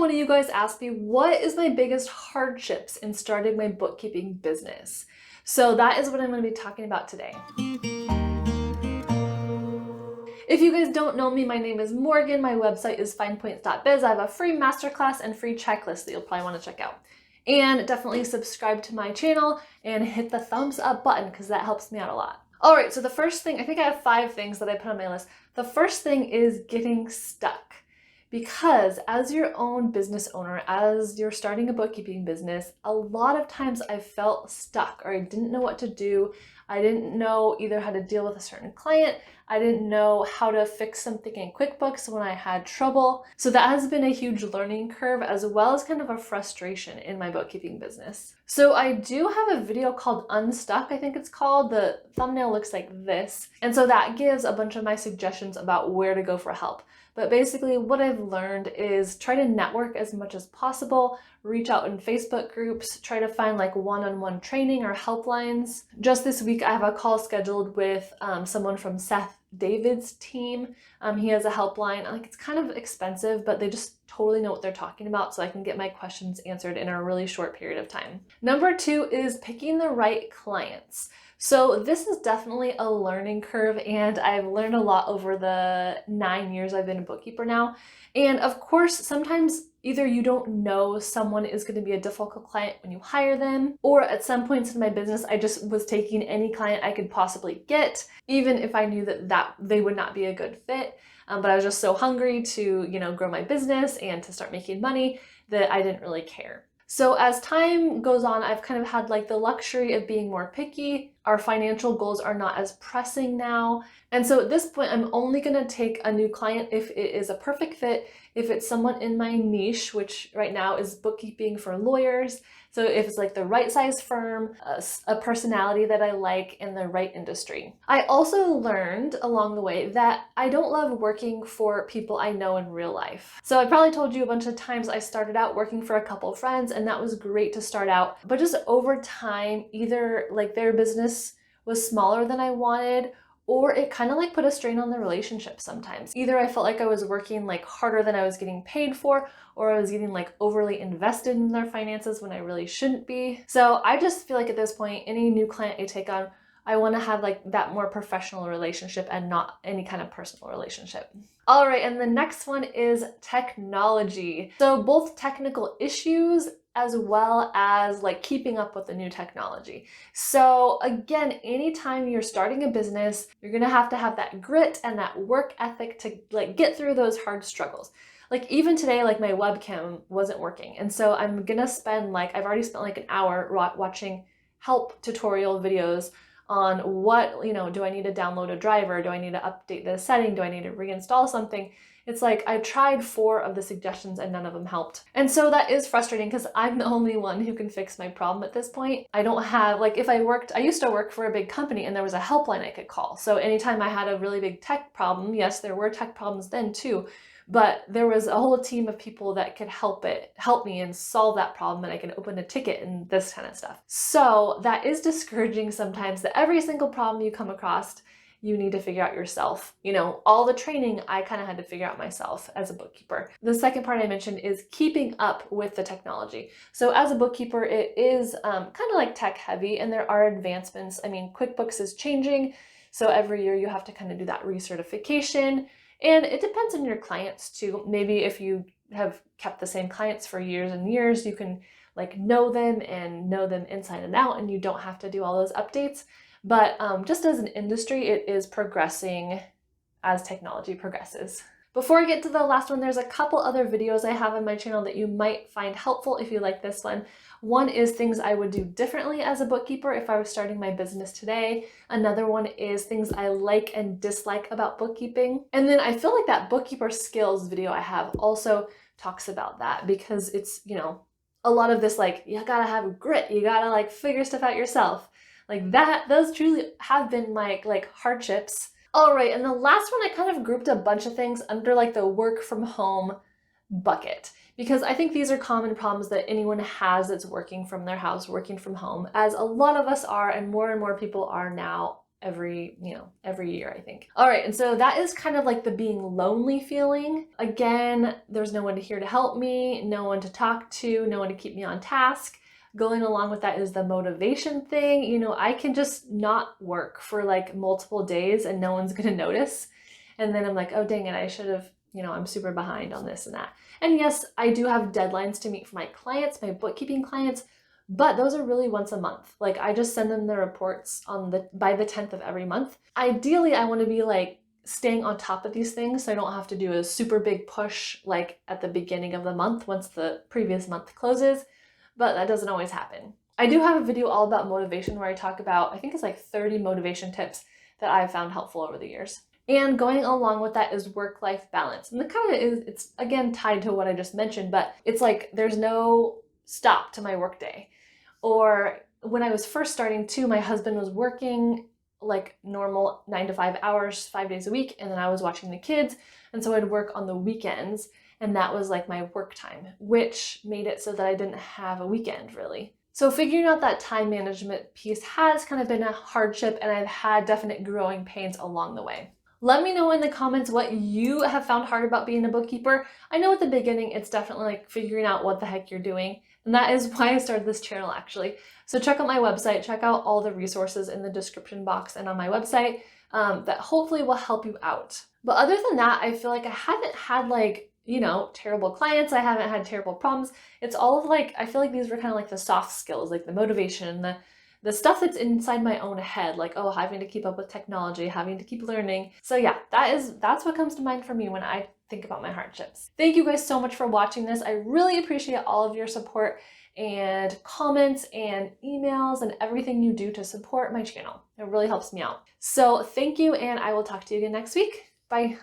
one of you guys asked me, what is my biggest hardships in starting my bookkeeping business? So that is what I'm going to be talking about today. If you guys don't know me, my name is Morgan. My website is finepoints.biz. I have a free masterclass and free checklist that you'll probably want to check out. And definitely subscribe to my channel and hit the thumbs up button because that helps me out a lot. All right, so the first thing, I think I have 5 things that I put on my list. The first thing is getting stuck. Because as your own business owner, as you're starting a bookkeeping business, a lot of times I felt stuck or I didn't know what to do. I didn't know either how to deal with a certain client. I didn't know how to fix something in QuickBooks when I had trouble. So that has been a huge learning curve as well as kind of a frustration in my bookkeeping business. So I do have a video called Unstuck, I think it's called. The thumbnail looks like this. And so that gives a bunch of my suggestions about where to go for help. But basically what I've learned is try to network as much as possible, reach out in Facebook groups, try to find like one-on-one training or helplines. Just this week, I have a call scheduled with someone from Seth David's team. He has a helpline. Like, it's kind of expensive, but they just totally know what they're talking about, so I can get my questions answered in a really short period of time. Number 2 is picking the right clients. So this is definitely a learning curve, and I've learned a lot over the 9 years I've been a bookkeeper now. And of course, sometimes either you don't know someone is going to be a difficult client when you hire them, or at some points in my business, I just was taking any client I could possibly get, even if I knew that they would not be a good fit. But I was just so hungry to, grow my business and to start making money that I didn't really care. So as time goes on, I've kind of had like the luxury of being more picky. Our financial goals are not as pressing now. And so at this point, I'm only going to take a new client if it is a perfect fit, if it's someone in my niche, which right now is bookkeeping for lawyers. So if it's like the right size firm, a personality that I like, in the right industry. I also learned along the way that I don't love working for people I know in real life. So I probably told you a bunch of times I started out working for a couple of friends, and that was great to start out. But just over time, either like their business was smaller than I wanted, or it kind of like put a strain on the relationship sometimes. Either I felt like I was working like harder than I was getting paid for, or I was getting like overly invested in their finances when I really shouldn't be. So I just feel like at this point, any new client I take on, I want to have like that more professional relationship and not any kind of personal relationship. All right, and the next one is technology. So both technical issues as well as like keeping up with the new technology. So again, anytime you're starting a business, you're gonna have to have that grit and that work ethic to like get through those hard struggles. Like even today, like my webcam wasn't working. And so I'm gonna spend I've already spent like an hour watching help tutorial videos on what, do I need to download a driver? Do I need to update the setting? Do I need to reinstall something? It's like I tried 4 of the suggestions and none of them helped. And so that is frustrating because I'm the only one who can fix my problem at this point. I don't have, I used to work for a big company and there was a helpline I could call. So anytime I had a really big tech problem, yes, there were tech problems then too, but there was a whole team of people that could help me and solve that problem, and I can open a ticket and this kind of stuff. So that is discouraging sometimes, that every single problem you come across, you need to figure out yourself. All the training I kind of had to figure out myself as a bookkeeper. The second part I mentioned is keeping up with the technology. So as a bookkeeper, it is kind of like tech heavy, and there are advancements. I mean, QuickBooks is changing. So every year you have to kind of do that recertification. And it depends on your clients too. Maybe if you have kept the same clients for years and years, you can know them inside and out, and you don't have to do all those updates. But just as an industry, it is progressing as technology progresses. Before I get to the last one, there's a couple other videos I have on my channel that you might find helpful if you like this one. One is things I would do differently as a bookkeeper if I was starting my business today. Another one is things I like and dislike about bookkeeping. And then I feel like that bookkeeper skills video I have also talks about that, because it's, a lot of this, you gotta have grit, you gotta figure stuff out yourself. Those truly have been my hardships. All right, and the last one, I kind of grouped a bunch of things under the work from home bucket, because I think these are common problems that anyone has that's working from their house, working from home, as a lot of us are, and more people are now every year, I think. All right, and so that is kind of like the being lonely feeling. Again, there's no one here to help me, no one to talk to, no one to keep me on task. Going along with that is the motivation thing. You know, I can just not work for like multiple days and no one's gonna notice. And then I'm like, oh, dang it, I should have, I'm super behind on this and that. And yes, I do have deadlines to meet for my clients, my bookkeeping clients, but those are really once a month. Like I just send them the reports by the 10th of every month. Ideally, I want to be like staying on top of these things so I don't have to do a super big push like at the beginning of the month once the previous month closes, but that doesn't always happen. I do have a video all about motivation where I talk about, I think it's like 30 motivation tips that I've found helpful over the years. And going along with that is work-life balance. And it's again tied to what I just mentioned, but it's like there's no stop to my workday. Or when I was first starting too, my husband was working like normal 9 to 5 hours, 5 days a week, and then I was watching the kids. And so I'd work on the weekends, and that was like my work time, which made it so that I didn't have a weekend really. So figuring out that time management piece has kind of been a hardship, and I've had definite growing pains along the way. Let me know in the comments what you have found hard about being a bookkeeper. I know at the beginning it's definitely like figuring out what the heck you're doing, and that is why I started this channel actually. So check out my website, check out all the resources in the description box and on my website that hopefully will help you out. But other than that, I feel like I haven't had like, terrible clients. I haven't had terrible problems. It's all of like, I feel like these were kind of like the soft skills, like the motivation, the stuff that's inside my own head, like, oh, having to keep up with technology, having to keep learning. So yeah, that's what comes to mind for me when I think about my hardships. Thank you guys so much for watching this. I really appreciate all of your support and comments and emails and everything you do to support my channel. It really helps me out. So thank you, and I will talk to you again next week. Bye.